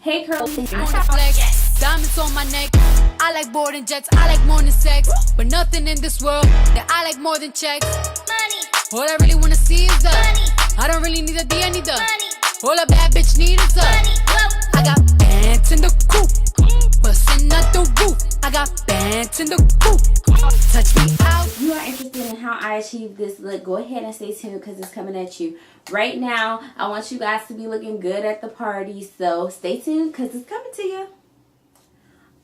Hey curly. Diamonds on my neck. I like boarding jets, I like more than sex. But nothing in this world that I like more than checks. Money. All I really wanna see is the money. I don't really need a D, I need the money. All a bad bitch need is the money. I got bands in the coop, bustin' out the roof. I got bands in the coop. Touch me out. If you are interested in how I achieve this look, go ahead and stay tuned because it's coming at you. Right now, I want you guys to be looking good at the party, so stay tuned because it's coming to you.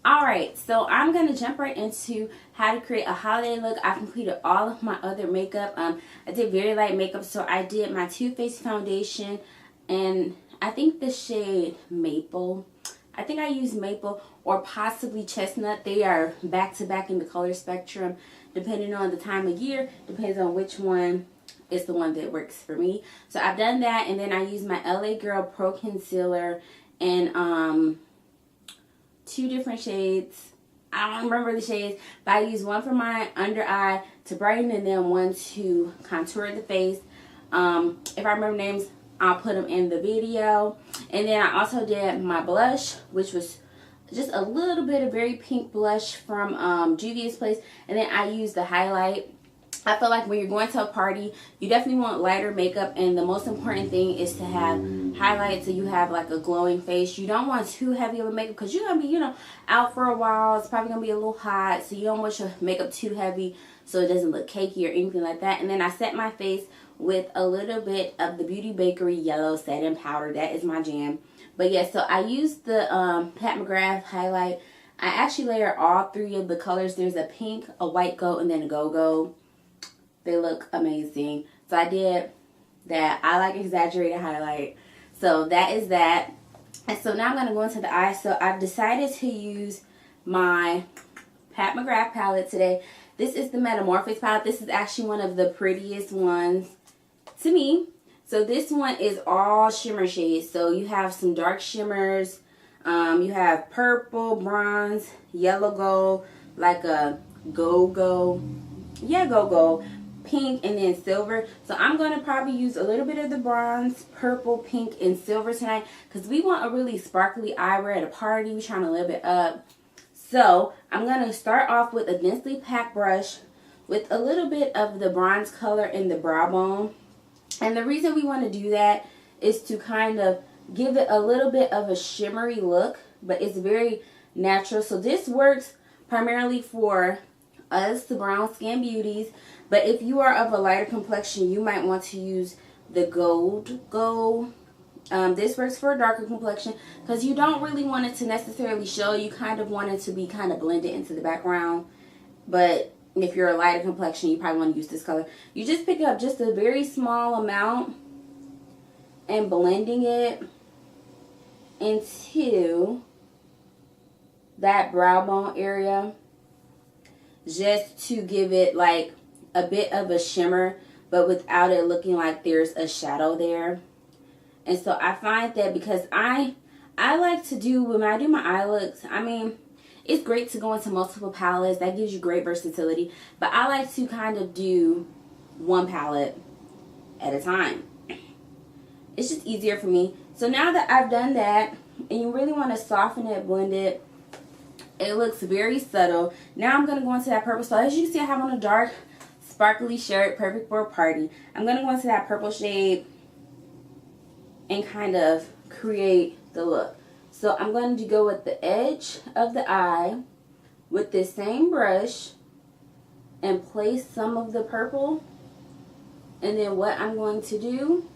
Alright, so I'm going to jump right into how to create a holiday look. I completed all of my other makeup. I did very light makeup, so I did my Too Faced foundation, and I think the shade Maple. I think I used Maple or possibly Chestnut. They are back to back in the color spectrum, depending on the time of year. Depends on which one is the one that works for me. So I've done that, and then I used my LA Girl Pro Concealer and 2 different shades. I don't remember the shades, but I used one for my under eye to brighten and then one to contour the face. If I remember names, I'll put them in the video. And then I also did my blush, which was just a little bit of very pink blush from Juvia's Place. And then I used the highlight. I feel like when you're going to a party, you definitely want lighter makeup, and the most important thing is to have highlights so you have like a glowing face. You don't want too heavy of a makeup because you're going to be, out for a while. It's probably going to be a little hot, so you don't want your makeup too heavy so it doesn't look cakey or anything like that. And then I set my face with a little bit of the Beauty Bakery Yellow Setting Powder. That is my jam. But yeah, so I used the Pat McGrath highlight. I actually layer all 3 of the colors. There's a pink, a white gold, and then a go-go. They look amazing. So I did that. I like exaggerated highlight. So that is that. And so now I'm going to go into the eyes. So I've decided to use my Pat McGrath palette today. This is the Metamorphosis palette. This is actually one of the prettiest ones to me. So this one is all shimmer shades. So you have some dark shimmers. You have purple, bronze, yellow gold, like a go-go. Yeah, go-go. Pink, and then silver. So I'm going to probably use a little bit of the bronze, purple, pink, and silver tonight because we want a really sparkly eyewear at a party. We're trying to live it up. So I'm going to start off with a densely packed brush with a little bit of the bronze color in the brow bone. And the reason we want to do that is to kind of give it a little bit of a shimmery look, but it's very natural. So this works primarily for us, the brown skin beauties. But if you are of a lighter complexion, you might want to use the gold. This works for a darker complexion because you don't really want it to necessarily show. You kind of want it to be kind of blended into the background. But if you're a lighter complexion, you probably want to use this color. You just pick up just a very small amount and blending it into that brow bone area, just to give it like a bit of a shimmer, but without it looking like there's a shadow there. And so I find that because I like to do, when I do my eye looks, I mean, it's great to go into multiple palettes. That gives you great versatility. But I like to kind of do one palette at a time. It's just easier for me. So now that I've done that, and you really want to soften it, blend it, it looks very subtle. Now I'm going to go into that purple. So as you can see, I have on a dark, sparkly shirt, perfect for a party. I'm going to go into that purple shade and kind of create the look. So I'm going to go with the edge of the eye with this same brush and place some of the purple. And then what I'm going to do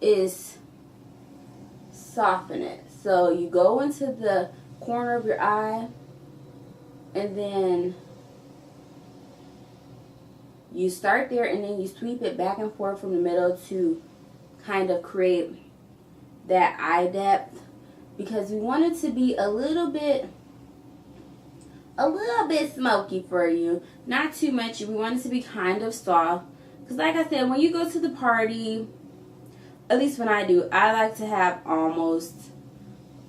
is soften it. So you go into the corner of your eye and then you start there and then you sweep it back and forth from the middle to kind of create that eye depth, because we want it to be a little bit smoky for you, not too much. We want it to be kind of soft, because like I said, when you go to the party, at least when I do, I like to have almost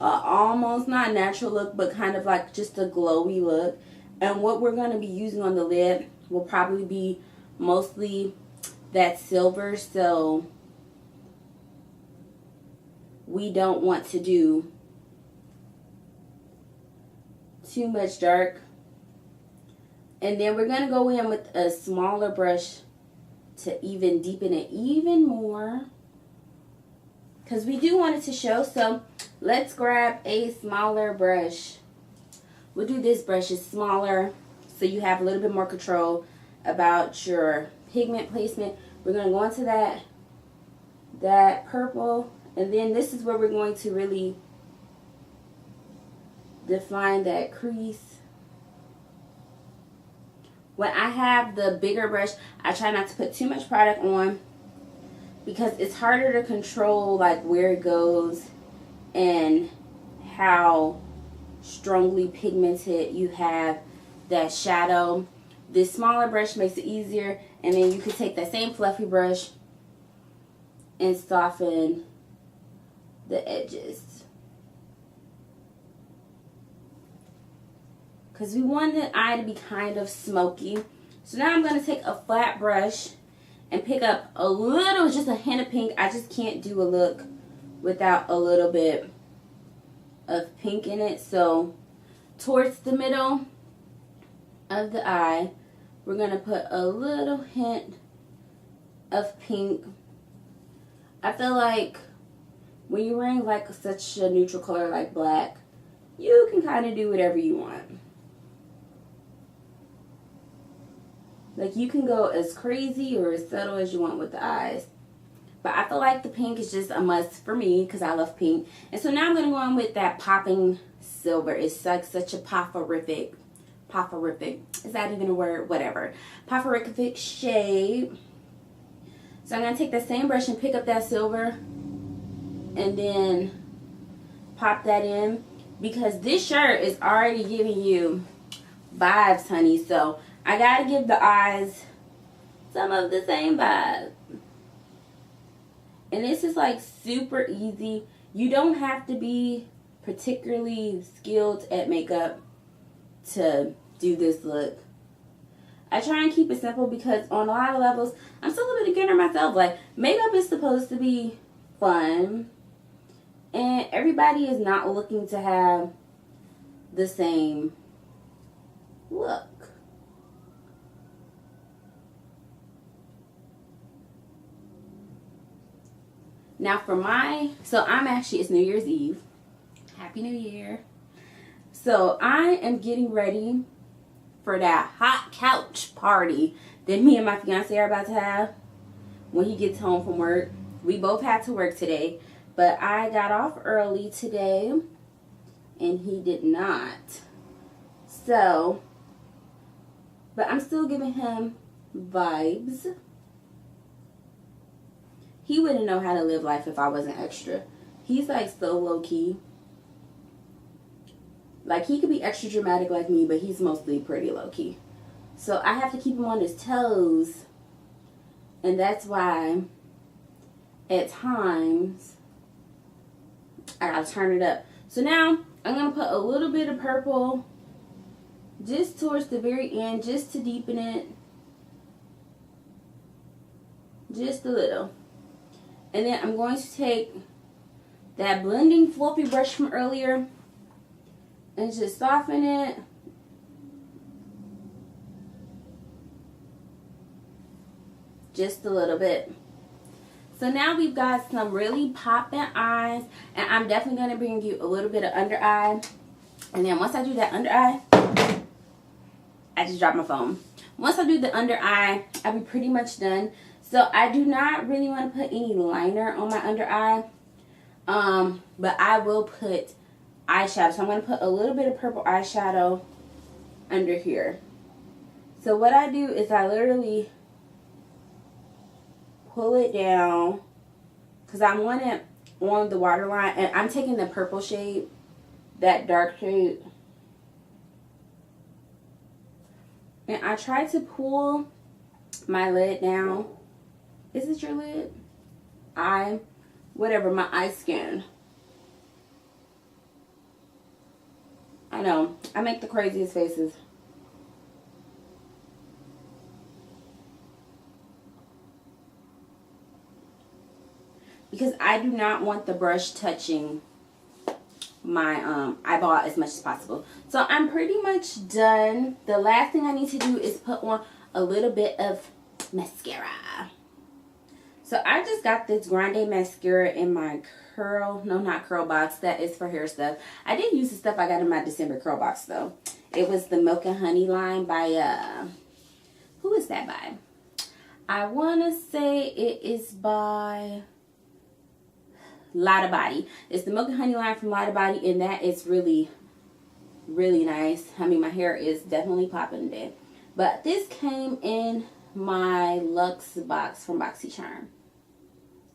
not natural look, but kind of like just a glowy look. And what we're going to be using on the lid will probably be mostly that silver. So we don't want to do too much dark. And then we're going to go in with a smaller brush to even deepen it even more, because we do want it to show. So let's grab a smaller brush. We'll do this brush. It's smaller, so you have a little bit more control about your pigment placement. We're going to go into that purple, and then this is where we're going to really define that crease. When I have the bigger brush, I try not to put too much product on, because it's harder to control like where it goes and how strongly pigmented you have that shadow. This smaller brush makes it easier, and then you can take that same fluffy brush and soften the edges, because we want the eye to be kind of smoky. So now I'm going to take a flat brush and pick up a little, just a hint of pink. I just can't do a look without a little bit of pink in it. So towards the middle of the eye, we're going to put a little hint of pink. I feel like when you're wearing like such a neutral color like black, you can kind of do whatever you want. Like, you can go as crazy or as subtle as you want with the eyes. But I feel like the pink is just a must for me, because I love pink. And so now I'm going to go in with that popping silver. It's like such a popperific, is that even a word? Whatever. Popperific shade. So I'm going to take that same brush and pick up that silver and then pop that in, because this shirt is already giving you vibes, honey. So I gotta give the eyes some of the same vibe. And this is like super easy. You don't have to be particularly skilled at makeup to do this look. I try and keep it simple, because on a lot of levels, I'm still a little bit beginner myself. Like, makeup is supposed to be fun, and everybody is not looking to have the same look. Now for it's New Year's Eve. Happy New Year. So I am getting ready for that hot couch party that me and my fiance are about to have when he gets home from work. We both had to work today, but I got off early today and he did not. So, but I'm still giving him vibes. He wouldn't know how to live life if I wasn't extra. He's like so low-key. Like, he could be extra dramatic like me, but he's mostly pretty low-key. So I have to keep him on his toes. And that's why at times I gotta turn it up. So now I'm gonna put a little bit of purple just towards the very end, just to deepen it. Just a little. And then I'm going to take that blending fluffy brush from earlier and just soften it. Just a little bit. So now we've got some really popping eyes, and I'm definitely going to bring you a little bit of under eye. And then once I do that under eye, I just dropped my phone. Once I do the under eye, I'll be pretty much done. So I do not really want to put any liner on my under eye, but I will put eyeshadow. So I'm going to put a little bit of purple eyeshadow under here. So what I do is I literally pull it down, because I want it on the waterline, and I'm taking the purple shade, that dark shade, and I try to pull my lid down. Is it your lid? Whatever, my eye skin. I know, I make the craziest faces. Because I do not want the brush touching my eyeball as much as possible. So I'm pretty much done. The last thing I need to do is put on a little bit of mascara. So I just got this Grande mascara in my not curl box. That is for hair stuff. I did use the stuff I got in my December curl box though. It was the Milk and Honey line by who is that by? I want to say it is by Lotta Body. It's the Milk and Honey line from Lotta Body, and that is really, really nice. I mean, my hair is definitely popping today. But this came in my Luxe box from BoxyCharm.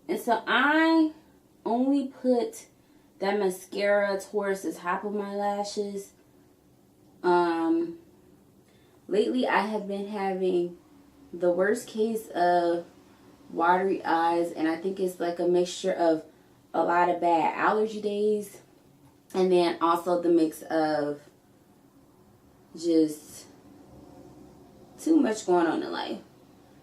And so I only put that mascara towards the top of my lashes. Lately I have been having the worst case of watery eyes, and I think it's like a mixture of a lot of bad allergy days, and then also the mix of just too much going on in life.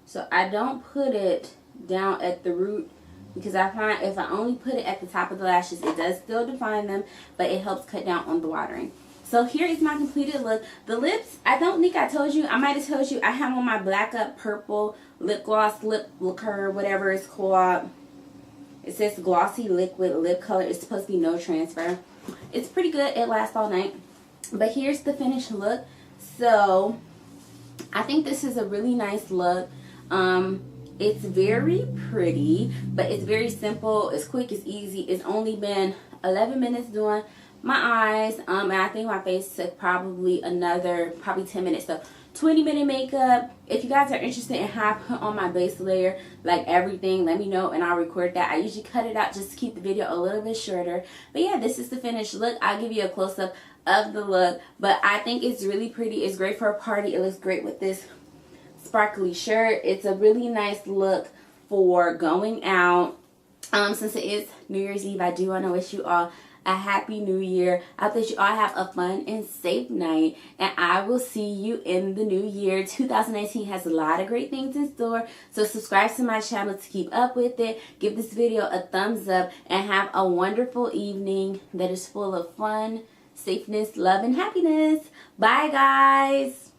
So I don't put it down at the root, because I find if I only put it at the top of the lashes, it does still define them, but it helps cut down on the watering. So here is my completed look. The lips, I don't think I told you. I might have told you I have on my Black Up Purple lip gloss, lip lacquer, whatever it's called. It says glossy liquid lip color. It's supposed to be no transfer. It's pretty good. It lasts all night. But here's the finished look. So I think this is a really nice look. It's very pretty, but it's very simple. It's quick. It's easy. It's only been 11 minutes doing my eyes. And I think my face took probably 10 minutes. So 20-minute makeup. If you guys are interested in how I put on my base layer, like everything, let me know and I'll record that. I usually cut it out just to keep the video a little bit shorter. But yeah, this is the finished look. I'll give you a close-up of the look, but I think it's really pretty. It's great for a party. It looks great with this sparkly shirt. It's a really nice look for going out. Since it is New Year's Eve, I do want to wish you all a happy new year. I hope that you all have a fun and safe night, and I will see you in the new year. 2019 has a lot of great things in store, so subscribe to my channel to keep up with it. Give this video a thumbs up, and have a wonderful evening that is full of fun, safeness, love, and happiness. Bye, guys.